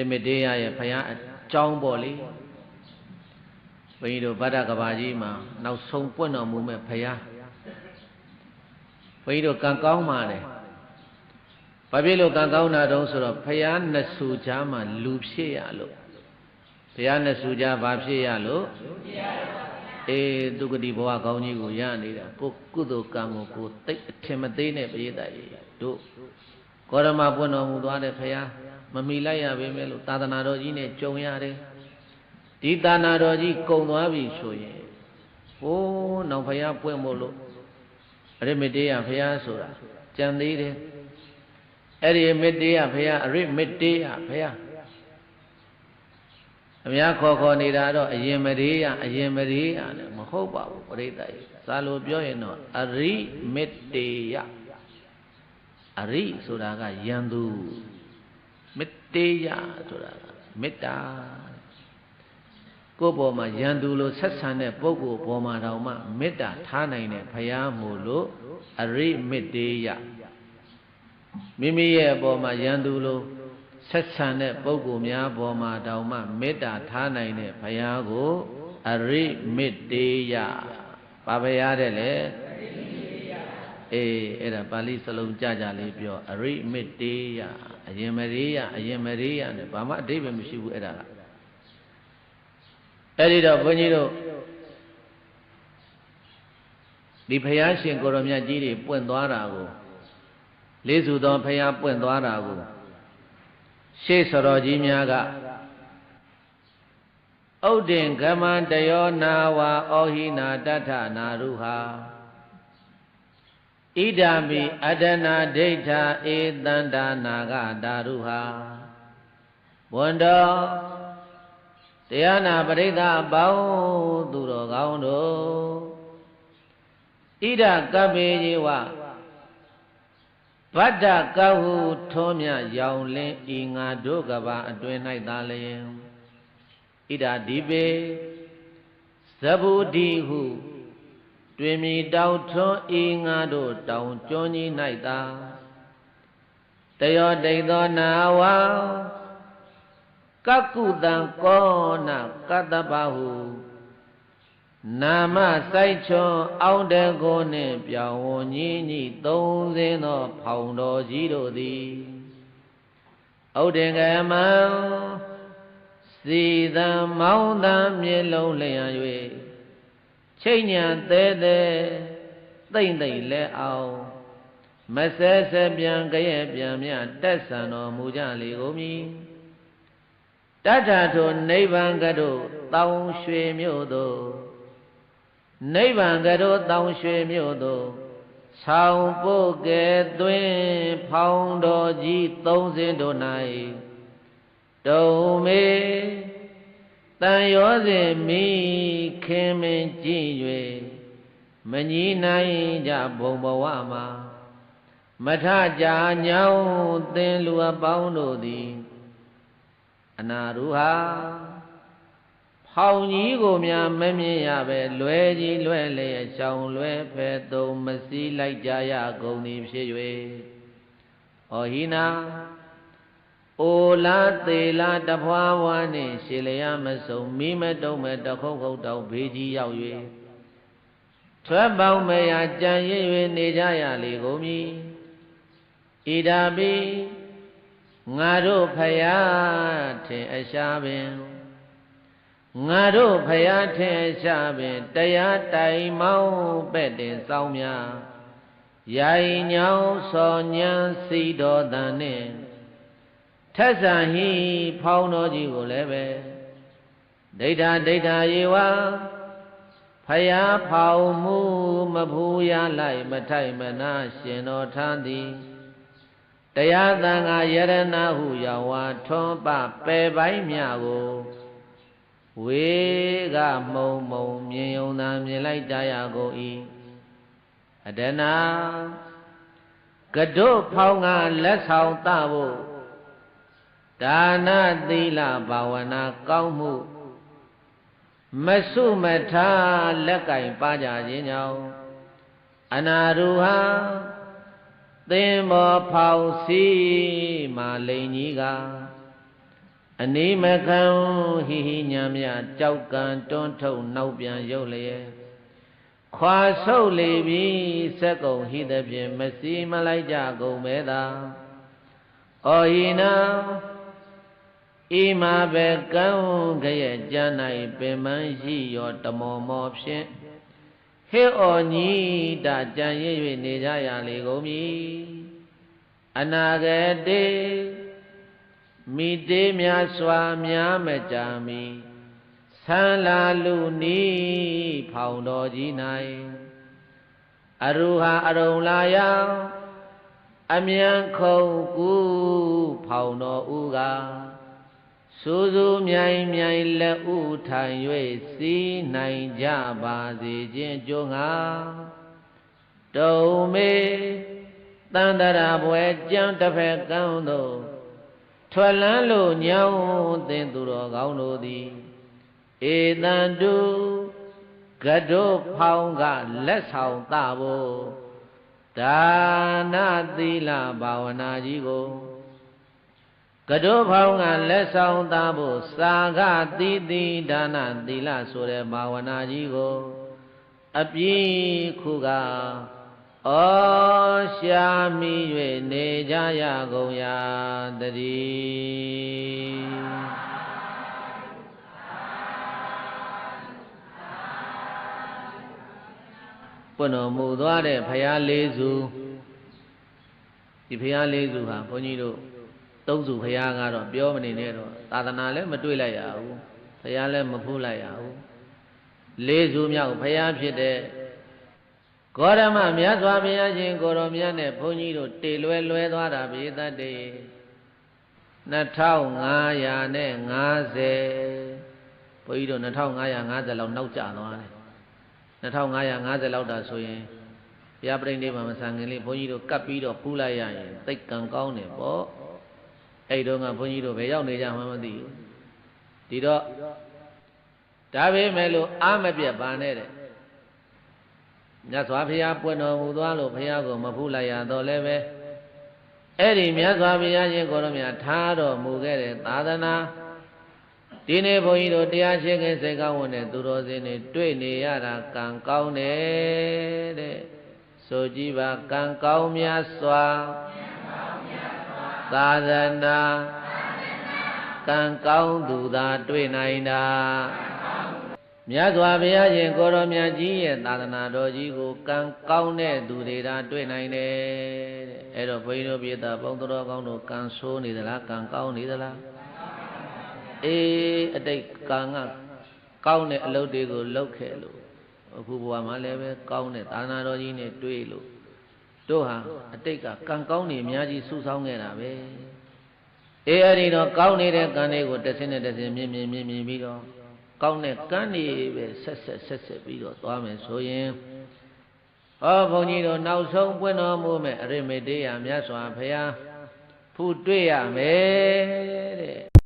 မေတ္တေယရဲ့ဖယားအကြောင်းပေါ့လေဘုန်းကြီးတို့ဗဒ္ဒကဘာကြီးမှာနောက်ဆုံးပွင့်တော်မူမဲ့ဖယားဘုန်းကြီးတို့ကံကောင်းပါတယ်ဘာဖြစ်လို့ကံကောင်းတာတုံးဆိုတော့ဖယားနှစ်ဆူကြားမှာလူဖြစ်ရလို့ဖယားနှစ်ဆူကြားဘာဖြစ်ရလို့ဒုက္ခတိဘဝကောင်းကြီးကိုရနေတာကိုကုသိုလ်ကံကိုသိအထင်မသေးနဲ့ပြည့်တတ်ရတို့ကောရမပွင့်တော်မူသွားတဲ့ဖယားမမီလိုက်ရပေမဲ့လို့သာသနာတော်ကြီးနဲ့ကြုံရတယ်ဒီသာသနာတော်ကြီးကုံသွားပြီဆိုရင်ဟိုးနောက်ဖယားပွင့်မို့လို့အရိမေတ္တေယဖယားဆိုတာကြံသေးတယ်အဲ့ဒီမေတ္တေယဖယားအရိမေတ္တေယဖယားအများခေါ်နေတာတော့အရင်မရေယလည်းမဟုတ်ပါဘူးပရိသတ်ဇာလိုပြောရင်တော့အရိမေတ္တေယအရိဆိုတာကယံသူမေတ္တေယဆိုတာကမေတ္တာကိုယ့်ဘောမှာယံသူလို့ဆက်ဆံတဲ့ပုဂ္ဂိုလ်ဘောမှာတောင်မှမေတ္တာထားနိုင်တဲ့ဘုရားမို့လို့အရိမေတ္တေယမိမိရဲ့အပေါ်မှာယံသူလို့ဆက်ဆံတဲ့ပုဂ္ဂိုလ်များပေါ်မှာတောင်မှမေတ္တာထားနိုင်တဲ့ဘုရားကိုအရိမေတ္တေယဘာဘုရားတဲ့လေအဲ့ဒါပါဠိစလုံးကြလေးပြောအရိမေတ္တေယအရင်မရေယနဲ့ဘာမှအဓိပ္ပာယ်မရှိဘူးအဲ့ဒါကအဲ့ဒီတော့ဘုန်းကြီးတို့ဒီဘုရားရှင်ကိုရမြတ်ကြီးတွေပွင့်သွားတာကိုလေးစုသောဘုရားပွင့်သွားတာကိုရှေးစတော်ကြီးများကဥဒ္ဒင်ကမံတယောနာဝါဩဟိနာတထနာရုဟာဣဒာမိအဒနာဒိဋ္ဌာဧတန္တာနာဂတာရုဟာဘွန်တော်တရားနာပရိသတ်ပေါင်းသူတော်ကောင်းတို့ဣဒကပ္ပေယေဝဗတ္တကဟုထုံးမြရောင်လင်းဤငါတို့ကဘာအတွင်၌သာလျင်ဣဒဒီပေဇဗုတိဟုတွင်မီတောင်ထွန်းဤငါတို့တောင်ကျွန်းကြီး၌သာတယောတိတ်သောနာဝါကကုတံကောနကတ္တပဟုနာမစိုက်ချွန်အောင်တကိုနှင့်ပြောင်းဝညီညီသုံးစင်းသောဖောင်တော်ကြီးတို့သည်ဥဒ္ဒင်ကမံစီသံမောင်းသံမြေလုံးလျံ၍ချိန်ညာသေးသိမ့်လဲအောင်မဆဲဆဲပြန်ကြရဲ့ပြန်မြတက်ဆံတော်မူကြလေကုန်မည်တတ္ထထိုနိဗ္ဗာန်ကတို့တောင်ရွှေမြို့သို့နိဗ္ဗာန်ကတို့တောင်ရွှေမြို့သို့ဆောင်ပို့ကဲသွင်းဖောင်းတော်ကြီးသုံးစင်းတို့၌တုံမေတန်ရောစဉ်မိခင်မင်းကြည့်၍မညီနိုင်ကြဘုံဘဝမှာမထကြညောင်းသင်လူအပေါင်းတို့သည်အနာရုဟာဖောင်ကြီးကိုများမမြင်ရပဲလွယ်ကြီးလွယ်လျက်ရှောင်လွယ်ဖဲသုံးမစည်းလိုက်ကြရကုန်သည်ဖြစ်၍ဩဟိနာအိုလာသေးလာတဖွာဖွာနှင့်ရှေလျာမစုံမိမတုံးမဲ့တခုတ်ခုတ်တောင်ဘေးကြီးရောက်၍ထွက်ပေါင်းမရကြံရ၍နေကြရလေကုန်မည်ဣဒာပိငါတို့ဖယားထင်အရှားပင်ငါတို့ဖယားထင်အရှားပင်တရားတိုင်မောင်းပဲ့တင်ဆောင်များရိုင်ညောင်းစော်ညံစီတော်တန်နှင့်ထက်ဆံဟိဖောင်းတော်ကြီးကိုလည်းပဲဒိဋ္ဌာယေဝဖယားဖောင်းမှုမဖူးရလိုက်မထိုက်မနာရှင်တော်ထမ်းသည်တရားသံဃာယရဏဟုရောဝါထွန်းပပယ်ပိုင်းမြကိုဝေကမုံမြင်ယုံသာမြင်လိုက်ကြရကုန်၏အဒနာကတို့ဖောင်းကလက်ဆောင်တဖို့ဒါနသီလဘာဝနာကောင်းမှုမဆုမထားလက်ကင်ပါကြခြင်းကြောင့်အနာရုဟာသင်္ဘောဖောက်စီမာလိန်ကြီးက နီမခံဟိဟိညာမြကြောက်ကံတွန်းထုတ်နောက်ပြန်ရုပ်လျက်ခွာဆုပ်လေပြီစက်ကုံဟိသဖြင့်မစီမလိုက်ကြကုန်မဲသာဩဟိနာဣမာဘေကံကရဲ့ကျမ်း၌ပင်မန်းရှိရောတမောမောဖြင့်ဟေဩညီတာကြံရည်၍နေကြရလေကုန်မည်အနာဂတေမိတေများစွာများမကြမီဆန်းလာလူနီးဖောင်တော်ကြီး၌အရုဟာအရုံလာယအမြန်ခုံကူဖောင်တော်ဥကစူးစူးမြိုင်မြိုင်လက်ဥထိုင်၍စီးနိုင်ကြပါစေခြင်းကြိုးငါတုံမေတန္တရာဘွယ်ကြံတစ်ဖက်ကံသို့ထွက်လန်းလို့ညောင်းသင်သူတော်ကောင်းတို့သည်ဧတံတုကတို့ဖောင်းကလက်ဆောင်သဖို့ဒါနသီလဘာဝနာကြီးကိုကတို့ဖောင်းကလက်ဆောင်သဖို့စာကသီတိဒါနသီလဆိုတဲ့ဘာဝနာကြီးကိုအပြည့်ခုကဩရှာမိ၍နေကြရကုန်ရာတည်းပွင့်တော်မူသွားတဲ့ဘုရားလေးစုဒီဘုရားလေးစုဟာဘုန်းကြီးတို့သုံးစုဘုရားကတော့ပြောမနေနဲ့တော့သာသနာလည်းမတွေ့လိုက်ရဘူးဘုရားလည်းမဖူးလိုက်ရဘူးလေးစုမြောက်ဘုရားဖြစ်တဲ့ဂေါရမမြတ်စွာဘုရားရှင်ကိုရောမြတ်နဲ့ဘုန်းကြီးတို့တေလွဲသွားတာပြေတတ်တယ်2550ဘုန်းကြီးတို့2550လောက်နောက်ကျသွားတယ်2550လောက်တာဆိုရင်ဘုရားပြိဋိဘံမဆံခင်လေးဘုန်းကြီးတို့ကပ်ပြီးတော့ပူးလိုက်ရရင်သိတ်ကံကောင်းတယ်ပေါ့အဲ့တုန်းကဘုန်းကြီးတို့ဘယ်ရောက်နေကြမှမသိဘူးဒီတော့ဒါပဲမဲ့လို့အာမပြတ်ပါနဲ့တဲ့မြတ်စွာဘုရားပွင့်တော်မူသွားလို့ဘုရားကိုမဖူးလိုက်ရတော့လည်းပဲအဲ့ဒီမြတ်စွာဘုရားရှင်ကိုယ်တော်မြတ်ထားတော်မူခဲ့တဲ့သာသနာဒီနေ့ဘုန်းကြီးတို့တရားရှိခင်စိတ်ကောင်းဝင်တဲ့သူတော်စင်တွေတွေ့နေရတာကံကောင်းတယ်တဲ့ဆိုကြည်ပါကံကောင်းများစွာသာသနာကံကောင်းသူသာတွေ့နိုင်တာမြတ်စွာဘုရားရှင်ကိုရောမြတ်ကြီးရဲ့သာသနာတော်ကြီးကိုကံကောင်းတဲ့သူတွေသာတွေ့နိုင်တယ်တဲ့အဲ့တော့ဘုန်းကြီးတို့ပြည်သားပေါင်းတော်ကောင်းတို့ကံဆိုးနေသလားကံကောင်းနေသလားအေးအတိတ်ကံကကောင်းတဲ့အလုပ်တွေကိုလုပ်ခဲ့လို့အခုဘဝမှာလည်းပဲကောင်းတဲ့သာသနာတော်ကြီးနဲ့တွေ့လို့တို့ဟာအတိတ်ကကံကောင်းနေအများကြီးစုဆောင်းခဲ့တာပဲအေးအဲ့ဒီတော့ကောင်းနေတဲ့ကံတွေကိုတစ်စင်းနဲ့တစ်စင်းမြင်ပြီးတော့ကောင်းတဲ့ကံတွေပဲဆက်ပြီးတော့သွားမယ်ဆိုရင်ဟောဘုန်းကြီးတို့နောက်ဆုံးပွင့်တော်မူမဲ့အရိမေတေယမြတ်စွာဘုရားဖူးတွေ့ရမယ်တဲ့